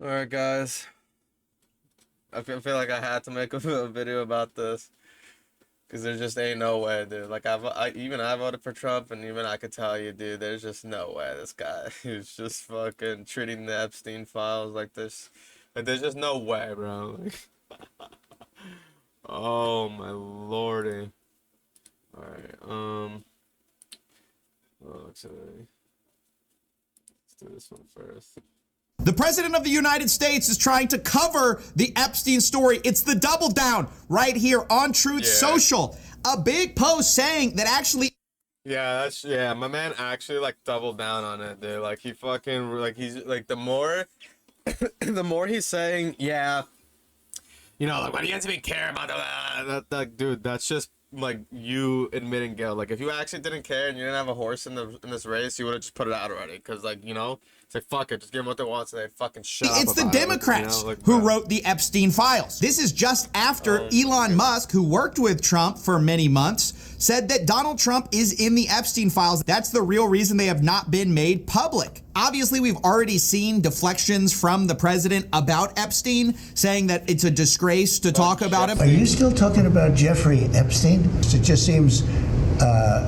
All right, guys. I feel like I had to make a video about this because there just ain't no way, dude. Like I voted for Trump, and even I could tell you, dude, there's just no way this guy is just fucking treating the Epstein files like this. Like there's just no way, bro. Like, oh my lordy. All right. Actually, let's do this one first. The president of the United States is trying to cover the Epstein story. It's the double down right here on Truth Social. A big post saying that actually. Yeah, my man actually like doubled down on it, dude. Like he fucking like he's like the more the more he's saying, yeah, like what do you guys even care about that dude, that's just like you admitting guilt. Like if you actually didn't care and you didn't have a horse in this race, you would have just put it out already. Cause like, it's like fuck it, just give them what they want so they fucking shut up. It's the Democrats who wrote the Epstein files. This is just after Elon Musk, who worked with Trump for many months, said that Donald Trump is in the Epstein files. That's the real reason they have not been made public. Obviously, we've already seen deflections from the president about Epstein, saying that it's a disgrace to talk about him. Are you still talking about Jeffrey Epstein? It just seems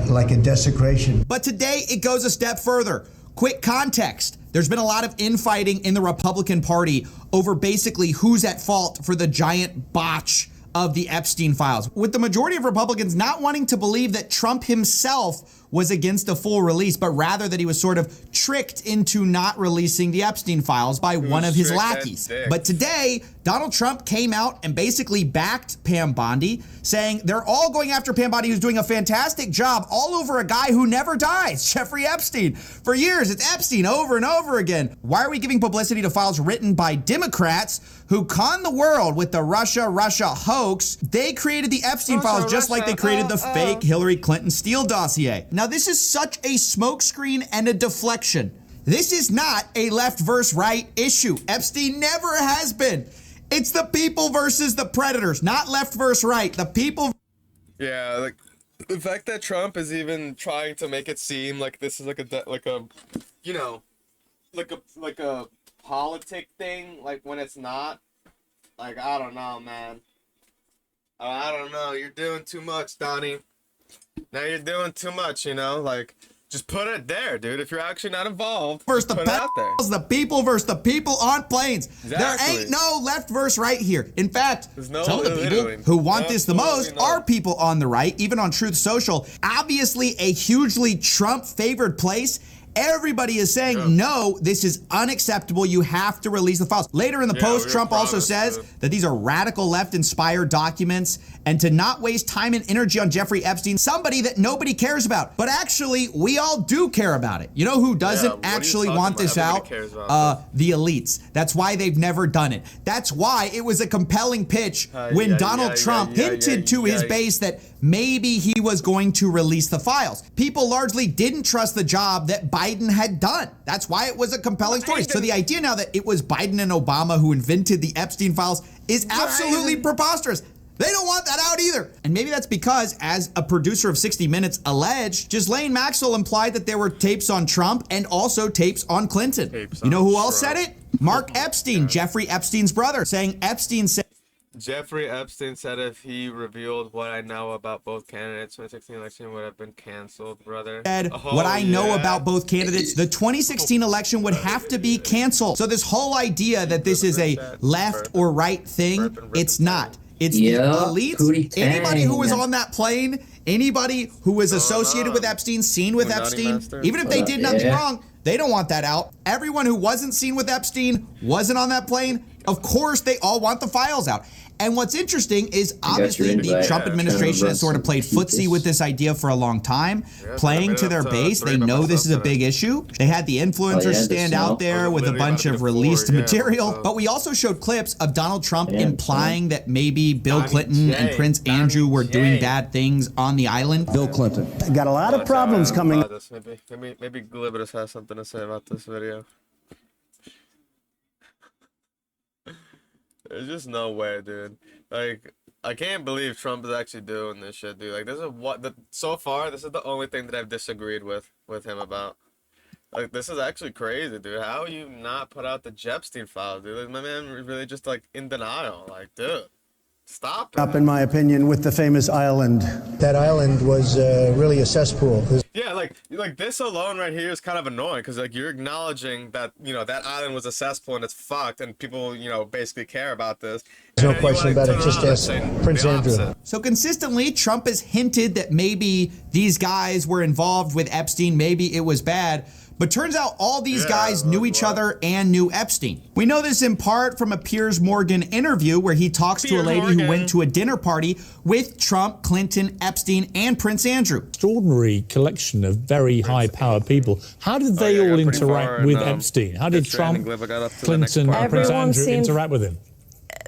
like a desecration. But today it goes a step further. Quick context. There's been a lot of infighting in the Republican Party over basically who's at fault for the giant botch of the Epstein files, with the majority of Republicans not wanting to believe that Trump himself was against a full release, but rather that he was sort of tricked into not releasing the Epstein files by one of his lackeys. But today, Donald Trump came out and basically backed Pam Bondi, saying they're all going after Pam Bondi, who's doing a fantastic job all over a guy who never dies, Jeffrey Epstein. For years, it's Epstein over and over again. Why are we giving publicity to files written by Democrats who conned the world with the Russia hoax? They created the Epstein files just like they created the fake Hillary Clinton Steele dossier. Now, this is such a smokescreen and a deflection. This is not a left versus right issue. Epstein never has been. It's the people versus the predators, not left versus right. The people. Yeah, like the fact that Trump is even trying to make it seem like this is like a politic thing, like when it's not. Like I don't know, man. I don't know. You're doing too much, Donnie. Now you're doing too much, like just put it there, dude. If you're actually not involved, versus the put it out there. The people versus the people on planes. Exactly. There ain't no left versus right here. In fact, No, some of the people who want this the most are people on the right, even on Truth Social. Obviously a hugely Trump favored place. Everybody is saying, no, this is unacceptable. You have to release the files. Later in the post, Trump also says that these are radical left-inspired documents and to not waste time and energy on Jeffrey Epstein, somebody that nobody cares about. But actually, we all do care about it. You know who doesn't actually want this out? The elites. That's why they've never done it. That's why it was a compelling pitch when Donald Trump hinted to his base that maybe he was going to release the files. People largely didn't trust the job that Biden had done. That's why it was a compelling story. So the idea now that it was Biden and Obama who invented the Epstein files is absolutely preposterous. They don't want that out either. And maybe that's because, as a producer of 60 Minutes alleged, Ghislaine Maxwell implied that there were tapes on Trump and also tapes on Clinton. You know who else said it? Mark Epstein, Jeffrey Epstein's brother, saying Epstein said, Jeffrey Epstein said if he revealed what I know about both candidates, 2016 election would have been canceled, brother. What I know about both candidates, the 2016 election would have to be canceled. So this whole idea that this is a left or right thing, it's not. It's the elites. Anybody who was on that plane, anybody who was associated with Epstein, seen with Epstein, even if they did nothing wrong, they don't want that out. Everyone who wasn't seen with Epstein, wasn't on that plane, of course they all want the files out. And what's interesting is obviously the Trump administration has sort of played footsie with this idea for a long time, playing to their base. They know this is a big issue. They had the influencers stand out there with a bunch of released material. But we also showed clips of Donald Trump implying that maybe Bill Clinton and Prince Andrew were doing bad things on the island. Bill Clinton got a lot of problems coming. Maybe Glibidus has something to say about this video. There's just no way, dude. Like, I can't believe Trump is actually doing this shit, dude. Like, this is so far, this is the only thing that I've disagreed with him about. Like, this is actually crazy, dude. How you not put out the Epstein files, dude? Like, my man really just, like, in denial. Like, dude, stop Up, it. in my opinion, with the famous island. That island was really a cesspool. Yeah, like this alone right here is kind of annoying because, like, you're acknowledging that, you know, that island was a cesspool and it's fucked and people, you know, basically care about this. There's no question about it. Just ask Prince Andrew. So consistently, Trump has hinted that maybe these guys were involved with Epstein, maybe it was bad. But turns out all these guys knew each other and knew Epstein. We know this in part from a Piers Morgan interview where he talks to a lady who went to a dinner party with Trump, Clinton, Epstein, and Prince Andrew. Extraordinary collection of very high-powered people. How did they all interact with Epstein? How did Trump, Clinton, and Prince Andrew interact with him?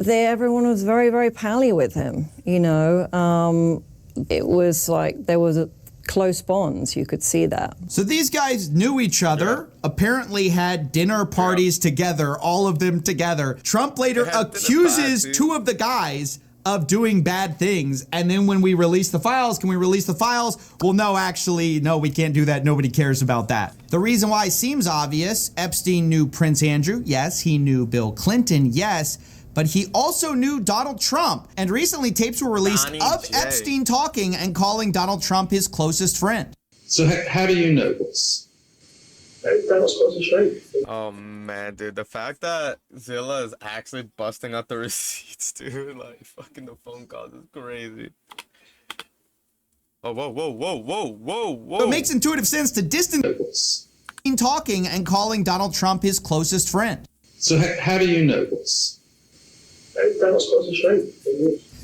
Everyone was very, very pally with him. You know, it was like there was close bonds. You could see that. So these guys knew each other, apparently had dinner parties together, all of them together. Trump later accuses two of the guys of doing bad things. And then when we release the files, can we release the files? Well, no, actually, no, we can't do that. Nobody cares about that. The reason why seems obvious. Epstein knew Prince Andrew. Yes. He knew Bill Clinton. Yes. But he also knew Donald Trump. And recently tapes were released of Epstein talking and calling Donald Trump his closest friend. So how do you know this? Oh man, dude, the fact that Zilla is actually busting out the receipts, dude, like fucking the phone calls is crazy. Oh, whoa. So it makes intuitive sense to distance talking and calling Donald Trump his closest friend. So how do you know this?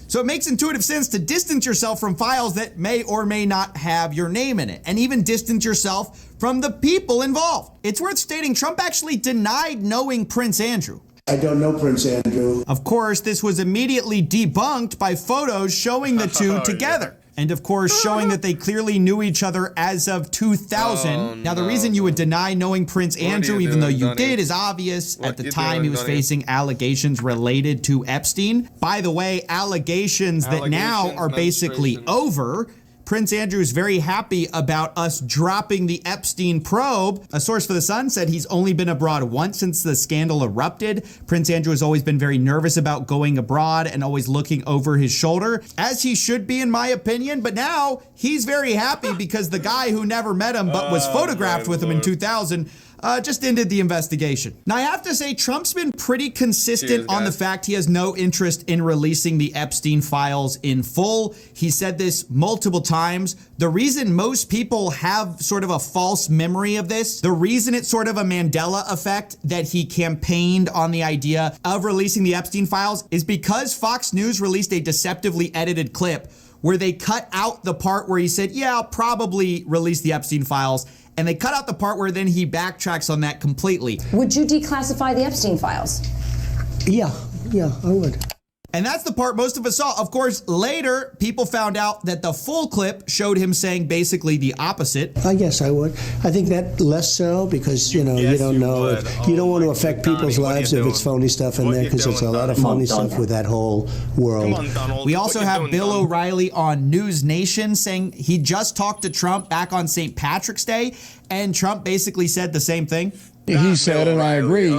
So it makes intuitive sense to distance yourself from files that may or may not have your name in it, and even distance yourself from the people involved. It's worth stating Trump actually denied knowing Prince Andrew. I don't know Prince Andrew. Of course, this was immediately debunked by photos showing the two together. And of course, showing that they clearly knew each other as of 2000. Now, the reason you would deny knowing Prince Andrew, even though you did, is obvious. At the time, he was facing allegations related to Epstein. By the way, allegations that now are basically over. Prince Andrew is very happy about us dropping the Epstein probe. A source for The Sun said he's only been abroad once since the scandal erupted. Prince Andrew has always been very nervous about going abroad and always looking over his shoulder, as he should be in my opinion. But now he's very happy because the guy who never met him but was photographed with him in 2000 just ended the investigation. Now, I have to say, Trump's been pretty consistent on the fact he has no interest in releasing the Epstein files in full. He said this multiple times. The reason most people have sort of a false memory of this, the reason it's sort of a Mandela effect that he campaigned on the idea of releasing the Epstein files is because Fox News released a deceptively edited clip where they cut out the part where he said, yeah, I'll probably release the Epstein files. And they cut out the part where then he backtracks on that completely. Would you declassify the Epstein files? Yeah, I would. And that's the part most of us saw. Of course, later, people found out that the full clip showed him saying basically the opposite. I guess I would. I think that less so because, you know, you don't know. You don't want to affect people's lives if it's phony stuff in there because it's a lot of phony stuff with that whole world. We also have Bill O'Reilly on News Nation saying he just talked to Trump back on St. Patrick's Day, and Trump basically said the same thing. He said, and I agree,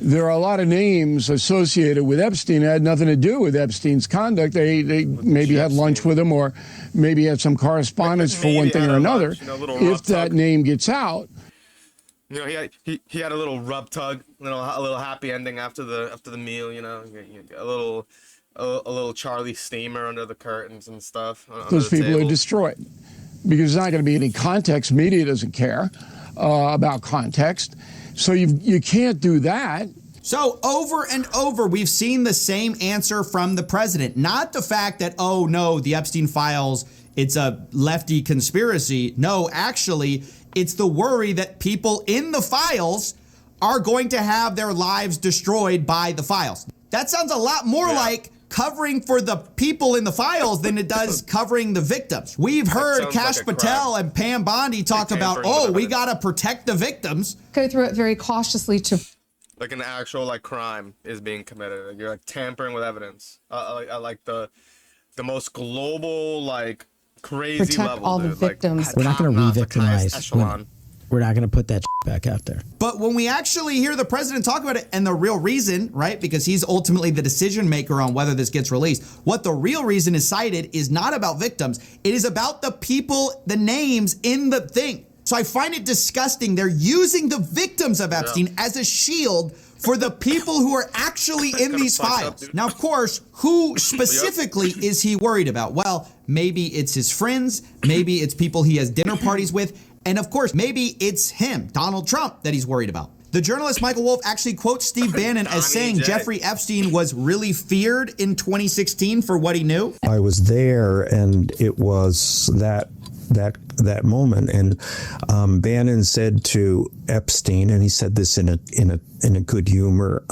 there are a lot of names associated with Epstein that had nothing to do with Epstein's conduct. They maybe had lunch with him or maybe had some correspondence for one thing or another. If that name gets out. You know, he had a little rub tug, a little happy ending after the meal, you know, a little Charlie steamer under the curtains and stuff. Those people are destroyed because there's not going to be any context. Media doesn't care about context. So you can't do that. So over and over, we've seen the same answer from the president. Not the fact that, oh no, the Epstein files, it's a lefty conspiracy. No, actually, it's the worry that people in the files are going to have their lives destroyed by the files. That sounds a lot more like covering for the people in the files than it does covering the victims. We've heard Kash Patel and Pam Bondi talk about, oh, we got to protect the victims. Go through it very cautiously to... Like an actual like crime is being committed. Like, you're like tampering with evidence. I like the most global, like crazy protect level, all dude. the victims. We're not going to re-victimize women. We're not going to put that back out there. But when we actually hear the president talk about it, and the real reason, right, because he's ultimately the decision maker on whether this gets released, what the real reason is cited is not about victims. It is about the people, the names in the thing. So I find it disgusting. They're using the victims of Epstein as a shield for the people who are actually in these files. Now, of course, who specifically is he worried about? Well, maybe it's his friends, maybe it's people he has dinner parties with, and of course, maybe it's him, Donald Trump, that he's worried about. The journalist Michael Wolff actually quotes Steve Bannon as saying Jeffrey Epstein was really feared in 2016 for what he knew. I was there, and it was that moment, and Bannon said to Epstein, and he said this in a good humor.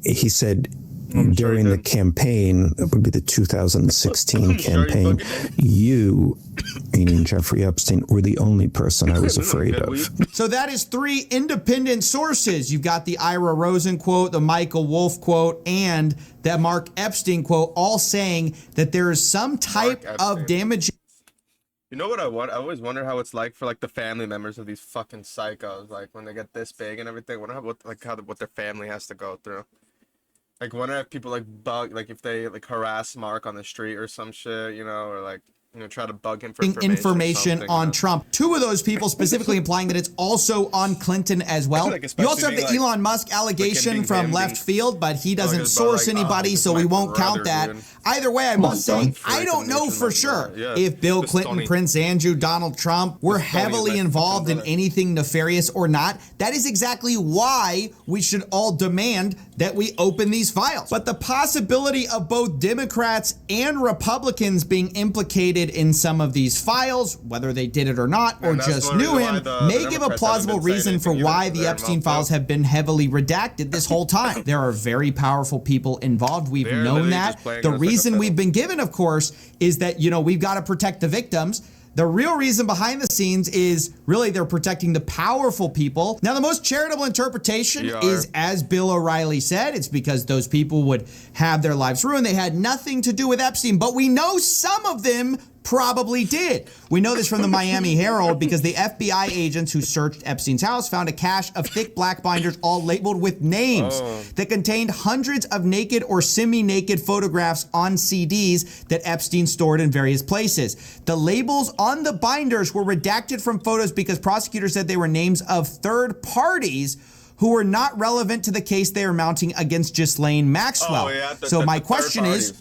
He said during the campaign, it would be the 2016 campaign, you, meaning Jeffrey Epstein, were the only person I was afraid of. So that is 3 independent sources. You've got the Ira Rosen quote, the Michael Wolff quote, and the Mark Epstein quote, all saying that there is some type of damage. You know what I want? I always wonder how it's like for like the family members of these fucking psychos, like when they get this big and everything. I wonder what their family has to go through. Like, wonder if people like bug, like if they like harass Mark on the street or some shit, you know, or like, you know, try to bug him for information on Trump. 2 of those people specifically implying that it's also on Clinton as well. Like, you also have the like, Elon Musk allegation from left field, but he doesn't source anybody, so we won't count that. Dude. Either way, I must say, I don't know for sure if Bill Clinton, Prince Andrew, Donald Trump were heavily involved in anything nefarious or not. That is exactly why we should all demand that we open these files. But the possibility of both Democrats and Republicans being implicated in some of these files, whether they did it or not, or just knew him, may give a plausible reason for why the Epstein files have been heavily redacted this whole time. There are very powerful people involved. We've known that. The reason we've been given, of course, is that, you know, we've got to protect the victims. The real reason behind the scenes is really they're protecting the powerful people. Now, the most charitable interpretation is, as Bill O'Reilly said, it's because those people would have their lives ruined. They had nothing to do with Epstein, but we know some of them probably did. We know this from the Miami Herald because the FBI agents who searched Epstein's house found a cache of thick black binders all labeled with names that contained hundreds of naked or semi-naked photographs on CDs that Epstein stored in various places. The labels on the binders were redacted from photos because prosecutors said they were names of third parties who were not relevant to the case they are mounting against Ghislaine Maxwell. So my question is,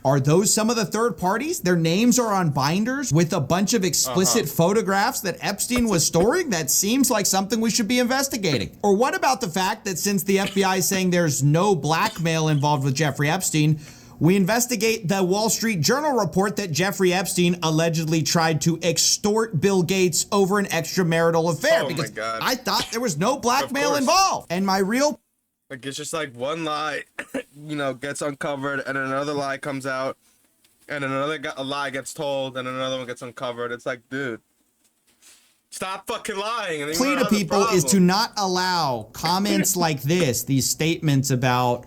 are those some of the third parties? Their names are on binders with a bunch of explicit photographs that Epstein was storing? That seems like something we should be investigating. Or what about the fact that since the FBI is saying there's no blackmail involved with Jeffrey Epstein, we investigate the Wall Street Journal report that Jeffrey Epstein allegedly tried to extort Bill Gates over an extramarital affair. Because I thought there was no blackmail involved. And my real... Like, it's just like one lie, you know, gets uncovered, and another lie comes out, and another lie gets told, and another one gets uncovered. It's like, dude, stop fucking lying. And plea to people is to not allow comments like this, these statements about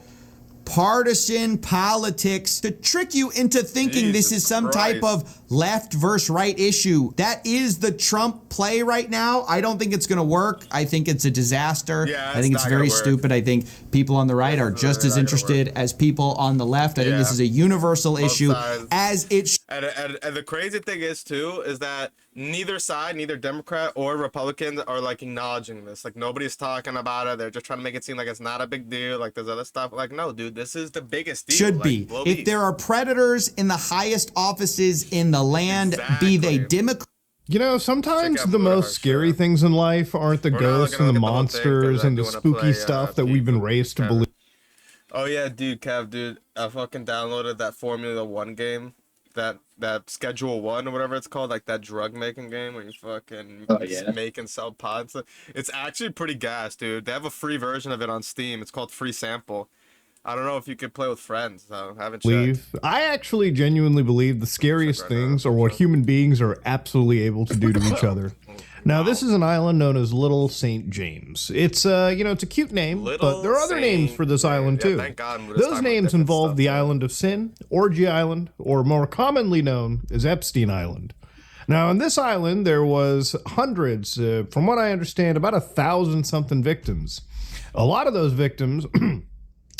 partisan politics, to trick you into thinking this is some type of left versus right issue. That is the Trump play right now. I don't think it's going to work. I think it's a disaster. I think it's very stupid. I think people on the right are just as interested as people on the left. I think this is a universal issue, as it and the crazy thing is too is that neither side, neither Democrat or Republicans, are like acknowledging this. Like, nobody's talking about it. They're just trying to make it seem like it's not a big deal. Like, there's other stuff. Like, no, dude, this is the biggest deal. Should be. If there are predators in the highest offices in the land, be they Democrat. You know, sometimes the most scary things in life aren't the ghosts and the monsters and the spooky stuff that we've been raised to believe. Oh yeah, dude, Kev, dude, I fucking downloaded that Formula 1 game. That Schedule 1 or whatever it's called, like that drug making game where you fucking make and sell pods. It's actually pretty gas, dude. They have a free version of it on Steam. It's called Free Sample. I don't know if you could play with friends, though. I haven't checked. I actually genuinely believe the scariest things are what human beings are absolutely able to do to each other. Now, this is an island known as Little St. James. It's, you know, it's a cute name, but there are other names for this island, too. Thank God. Those names involve the Island of Sin, Orgy Island, or more commonly known as Epstein Island. Now, on this island, there was hundreds, from what I understand, about 1,000-something victims. A lot of those victims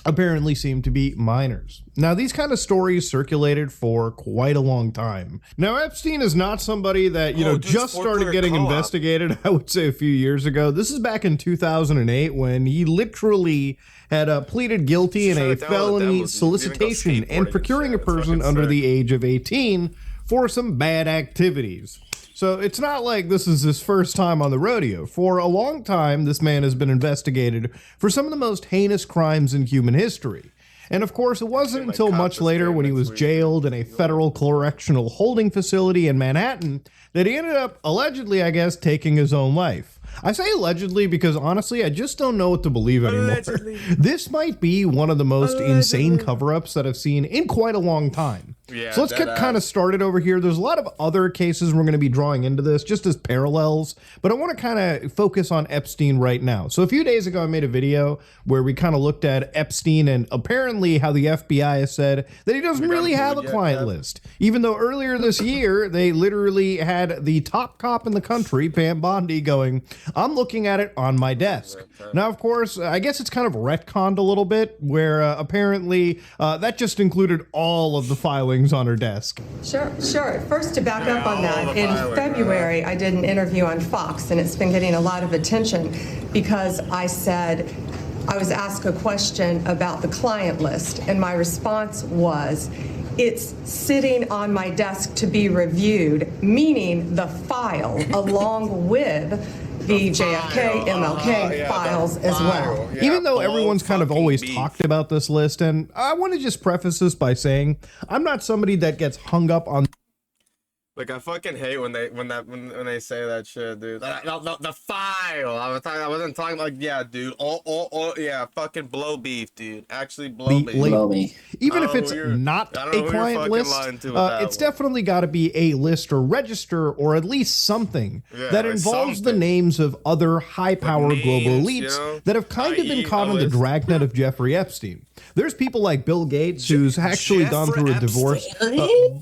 apparently seem to be minors. Now, these kind of stories circulated for quite a long time. Now, Epstein is not somebody that, just started getting investigated, I would say, a few years ago. This is back in 2008 when he literally had pleaded guilty in a felony solicitation and procuring a person under the age of 18 for some bad activities. So it's not like this is his first time on the rodeo. For a long time, this man has been investigated for some of the most heinous crimes in human history. And of course, it wasn't until much later when he was jailed in a federal correctional holding facility in Manhattan that he ended up, allegedly, I guess, taking his own life. I say allegedly because honestly, I just don't know what to believe anymore. Allegedly. This might be one of the most insane cover-ups that I've seen in quite a long time. Yeah, so let's get kind of started over here. There's a lot of other cases we're going to be drawing into this just as parallels, but I want to kind of focus on Epstein right now. So a few days ago, I made a video where we kind of looked at Epstein and apparently how the FBI has said that he doesn't really have a client list, even though earlier this year, they literally had the top cop in the country, Pam Bondi, going, I'm looking at it on my desk. Now, of course, I guess it's kind of retconned a little bit where apparently that just included all of the filings on her desk. Sure. First, to back up on that, in February, I did an interview on Fox, and it's been getting a lot of attention because I said, I was asked a question about the client list, and my response was, it's sitting on my desk to be reviewed, meaning the file, along with the JFK, MLK files as well. Yeah, even though everyone's kind of always talked about this list, and I want to just preface this by saying I'm not somebody that gets hung up on. Like, I fucking hate when they say that shit, dude. The file. I wasn't talking like, yeah, dude. Yeah, fucking blow beef, dude. Actually, blow beef. Even if it's not a client list, it's definitely got to be a list or register or at least something that involves the names of other high-power global elites that have kind of been caught on the dragnet of Jeffrey Epstein. There's people like Bill Gates who's actually gone through a divorce.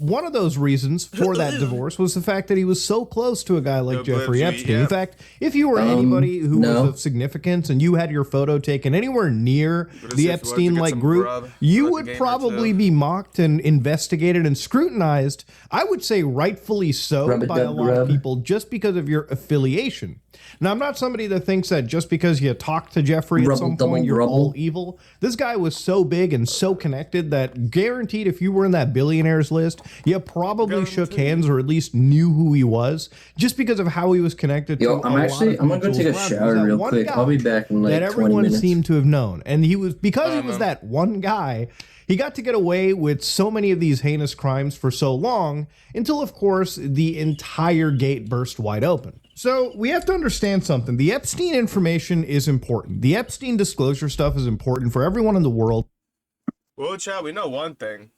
One of those reasons for that divorce was the fact that he was so close to a guy like Jeffrey Epstein. In fact, if you were anybody who was of significance and you had your photo taken anywhere near the Epstein-like group, you would probably be mocked and investigated and scrutinized, I would say rightfully so, by a lot of people just because of your affiliation. Now, I'm not somebody that thinks that just because you talked to Jeffrey at some point, you're all evil. This guy was so big and so connected that guaranteed if you were in that billionaires list, you probably shook hands or at least knew who he was just because of how he was connected to I'm gonna go take a shower real quick. I'll be back in like 20 minutes. That everyone seemed to have known. And he was, because he was that one guy, he got to get away with so many of these heinous crimes for so long until, of course, the entire gate burst wide open. So we have to understand something. The Epstein information is important. The Epstein disclosure stuff is important for everyone in the world. Well, Chad, we know one thing.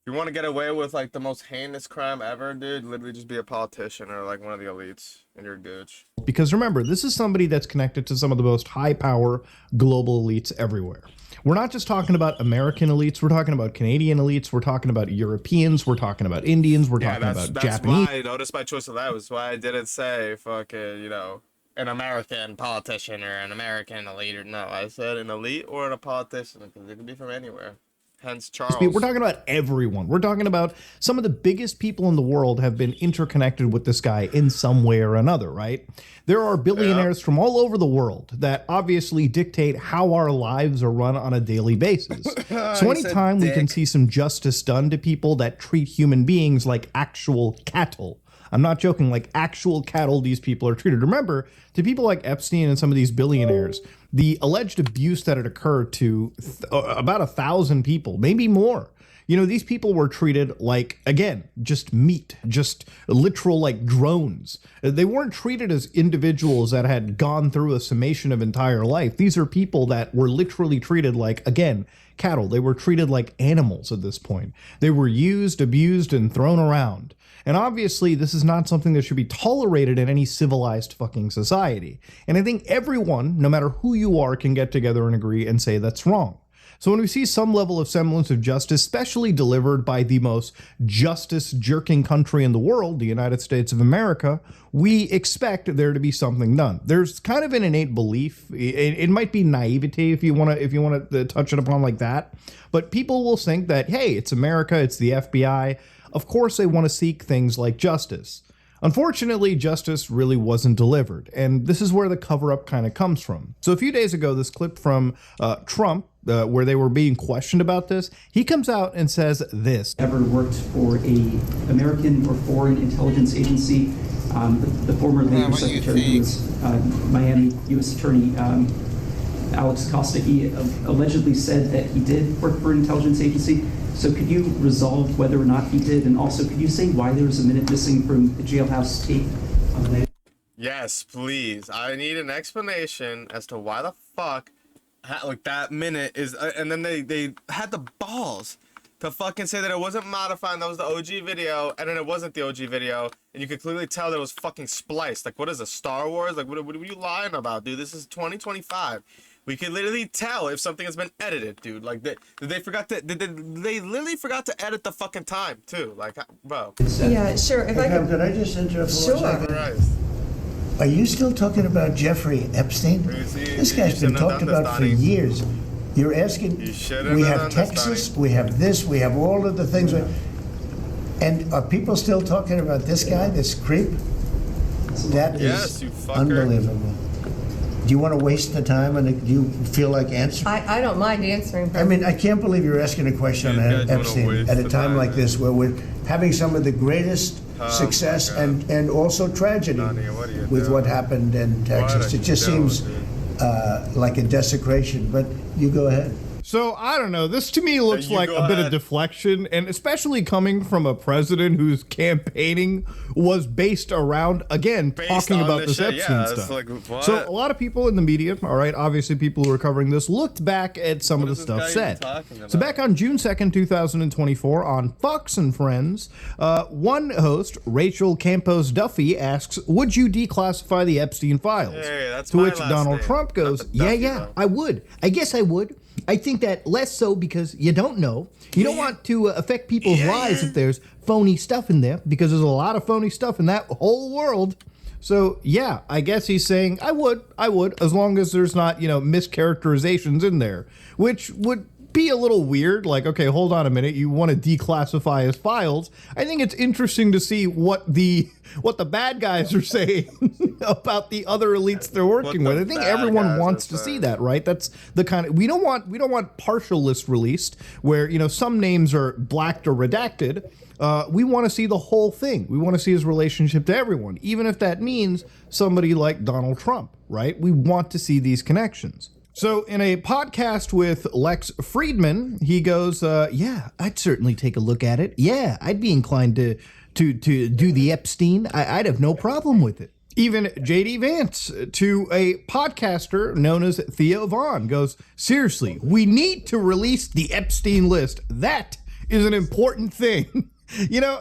If you want to get away with like the most heinous crime ever, dude, literally just be a politician or like one of the elites and you're gooch. Because remember, this is somebody that's connected to some of the most high power global elites everywhere. We're not just talking about American elites, we're talking about Canadian elites, we're talking about Europeans, we're talking about Indians, we're talking about Japanese. Why, notice my choice of that was why I didn't say fucking, an American politician or an American elite. No, I said an elite or a politician because it could be from anywhere. Hence Charles. We're talking about everyone. We're talking about some of the biggest people in the world have been interconnected with this guy in some way or another, right? There are billionaires from all over the world that obviously dictate how our lives are run on a daily basis. So anytime we can see some justice done to people that treat human beings like actual cattle, I'm not joking, like actual cattle these people are treated. Remember, to people like Epstein and some of these billionaires, the alleged abuse that had occurred to about 1,000 people, maybe more. These people were treated like, again, just meat, just literal like drones. They weren't treated as individuals that had gone through a summation of entire life. These are people that were literally treated like, again, cattle. They were treated like animals at this point. They were used, abused, and thrown around. And obviously, this is not something that should be tolerated in any civilized fucking society. And I think everyone, no matter who you are, can get together and agree and say that's wrong. So when we see some level of semblance of justice, especially delivered by the most justice-jerking country in the world, the United States of America, we expect there to be something done. There's kind of an innate belief. It might be naivety if you want to touch it upon like that, but people will think that, hey, it's America, it's the FBI. Of course, they want to seek things like justice. Unfortunately, justice really wasn't delivered, and this is where the cover-up kind of comes from. So a few days ago, this clip from Trump, where they were being questioned about this, he comes out and says this. Ever worked for a American or foreign intelligence agency? The former Labor Secretary, who was Miami U.S. Attorney Alex Acosta, he allegedly said that he did work for an intelligence agency. So could you resolve whether or not he did? And also, could you say why there was a minute missing from the jailhouse tape on the night? Yes, please. I need an explanation as to why the fuck, like, that minute is... and then they had the balls to fucking say that it wasn't modified and that was the OG video, and then it wasn't the OG video, and you could clearly tell that it was fucking spliced. Like, what is it, Star Wars? Like, what are you lying about, dude? This is 2025. We can literally tell if something has been edited, dude. Like, they literally forgot to edit the fucking time, too. Like, bro. Yeah, sure. If I Could I just interrupt for 1 second? Christ. Are you still talking about Jeffrey Epstein? This guy's been talked about for years. You're asking, we have Texas, we have this, we have all of the things. And are people still talking about this guy, this creep? That is unbelievable. Do you want to waste the time, and do you feel like answering? I don't mind answering. I mean, I can't believe you're asking a question on Epstein at a time like this, where we're having some of the greatest success and also tragedy with what happened in Texas. It just seems like a desecration, but you go ahead. So, I don't know. This to me looks like a bit of deflection, and especially coming from a president whose campaigning was based around, again, talking about this Epstein stuff. Like, so, a lot of people in the media, all right, obviously people who are covering this, looked back at some of the stuff said. So, back on June 2nd, 2024, on Fox and Friends, one host, Rachel Campos Duffy, asks, would you declassify the Epstein files? To which Donald Trump goes, yeah, I would. I guess I would. I think that less so because you don't know. You don't want to affect people's lives if there's phony stuff in there, because there's a lot of phony stuff in that whole world. So, yeah, I guess he's saying, I would, as long as there's not, mischaracterizations in there, which would be a little weird. Like, okay, hold on a minute, you want to declassify his files. I think it's interesting to see what the bad guys are saying about the other elites they're working with. I think everyone wants to see that, right? That's the kind of, we don't want partial lists released where, some names are blacked or redacted. We want to see the whole thing. We want to see his relationship to everyone, even if that means somebody like Donald Trump, right? We want to see these connections. So in a podcast with Lex Friedman, he goes, yeah, I'd certainly take a look at it. Yeah, I'd be inclined to do the Epstein. I'd have no problem with it. Even J.D. Vance, to a podcaster known as Theo Vaughn, goes, seriously, we need to release the Epstein list. That is an important thing.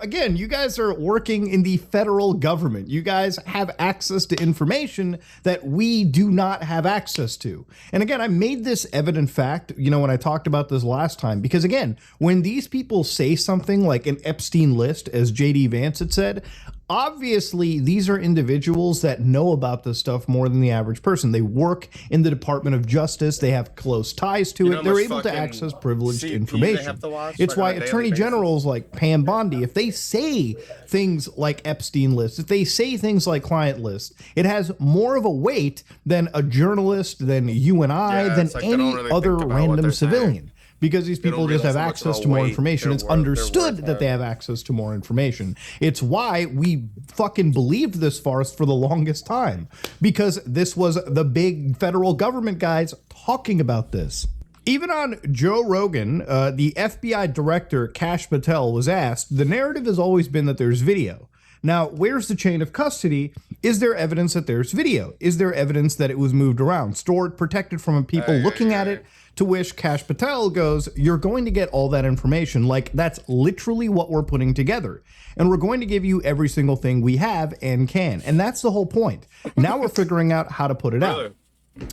Again, you guys are working in the federal government. You guys have access to information that we do not have access to. And again, I made this evident fact, when I talked about this last time, because again, when these people say something like an Epstein list, as J.D. Vance had said, obviously these are individuals that know about this stuff more than the average person. They work in the Department of Justice. They have close ties to it. They're able to access privileged information. It's why attorney generals like Pam Bondi, if they say things like Epstein lists, if they say things like client lists, it has more of a weight than a journalist, than you and I, than any other random civilian. Because these people just have access to more information. It's understood that they have access to more information. It's why we fucking believed this farce for the longest time. Because this was the big federal government guys talking about this. Even on Joe Rogan, the FBI director, Kash Patel, was asked, the narrative has always been that there's video. Now, where's the chain of custody? Is there evidence that there's video? Is there evidence that it was moved around, stored, protected from people looking at it? To which Kash Patel goes, you're going to get all that information. Like, that's literally what we're putting together. And we're going to give you every single thing we have and can. And that's the whole point. Now we're figuring out how to put it out.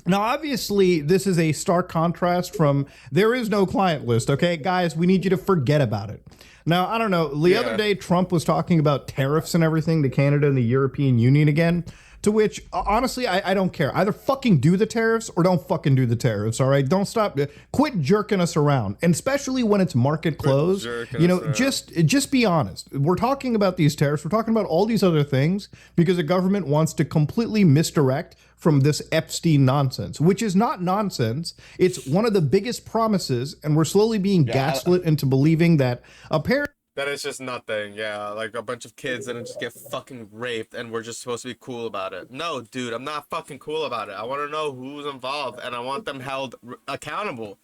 Now, obviously, this is a stark contrast from there is no client list, okay? Guys, we need you to forget about it. Now, I don't know. The other day, Trump was talking about tariffs and everything to Canada and the European Union again, to which, honestly, I don't care. Either fucking do the tariffs or don't fucking do the tariffs, all right? Don't stop. Quit jerking us around, and especially when it's market close. You know, just be honest. We're talking about these tariffs. We're talking about all these other things because the government wants to completely misdirect from this Epstein nonsense, which is not nonsense. It's one of the biggest promises, and we're slowly being gaslit into believing that apparently that it's just nothing. Yeah, like a bunch of kids that just get fucking raped, and we're just supposed to be cool about it. No, dude, I'm not fucking cool about it. I want to know who's involved, and I want them held accountable.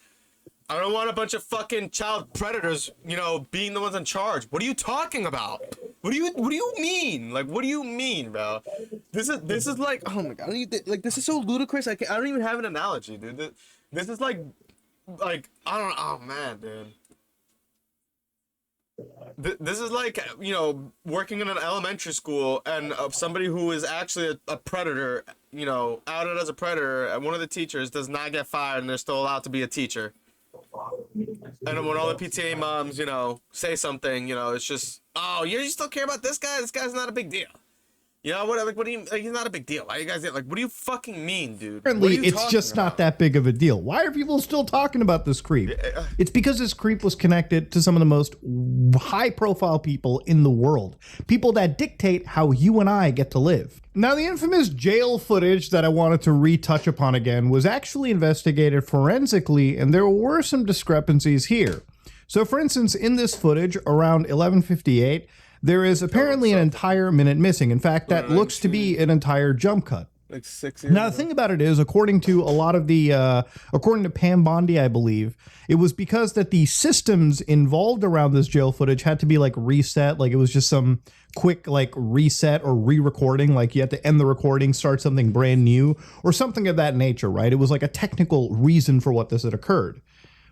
I don't want a bunch of fucking child predators, you know, being the ones in charge. What are you talking about? What do you mean? Like, what do you mean, bro? This is like, oh my god, like this is so ludicrous. I don't even have an analogy, dude. This is like I don't. Oh man, dude. This is like, you know, working in an elementary school and somebody who is actually a predator, you know, outed as a predator, and one of the teachers does not get fired, and they're still allowed to be a teacher. And then when all the PTA moms, you know, say something, you know, it's just, oh, you still care about this guy? This guy's not a big deal. You know, what do you, like, he's not a big deal. Why you guys, like, what do you fucking mean, dude? apparently it's just not that big of a deal. Why are people still talking about this creep? It's because this creep was connected to some of the most high-profile people in the world. People that dictate how you and I get to live. Now, the infamous jail footage that I wanted to retouch upon again was actually investigated forensically, and there were some discrepancies here. So, for instance, in this footage, around 11:58, there is apparently an entire minute missing. In fact, that looks to be an entire jump cut. Like 6 years Now, the thing about it is, according to a lot of the, according to Pam Bondi, I believe, it was because that the systems involved around this jail footage had to be like reset. Like it was just some quick like reset or re-recording. Like you had to end the recording, start something brand new or something of that nature, right? It was like a technical reason for what this had occurred.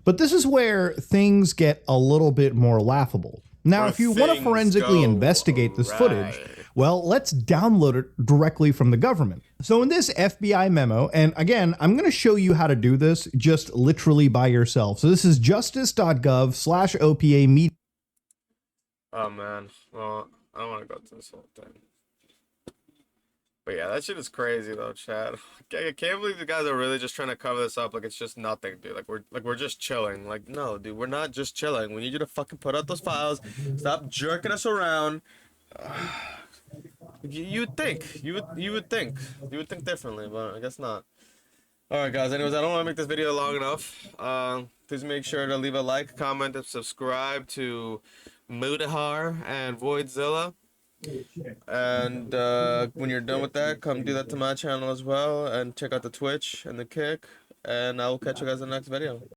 But this is where things get a little bit more laughable. Now, if you want to forensically investigate this footage, well, let's download it directly from the government. So in this FBI memo, and again, I'm going to show you how to do this just literally by yourself. So this is justice.gov/OPA media. Oh man, well, I don't want to go through this whole thing. But yeah, that shit is crazy though, Chad. I can't believe you guys are really just trying to cover this up like it's just nothing, dude. Like we're just chilling. Like, no, dude, we're not just chilling. We need you to fucking put out those files. Stop jerking us around. You would think differently, but I guess not. All right, guys. Anyways, I don't want to make this video long enough. Please make sure to leave a like, comment, and subscribe to Mudahar and Voidzilla. And when you're done with that, come do that to my channel as well, and check out the Twitch and the Kick, and I will catch you guys in the next video.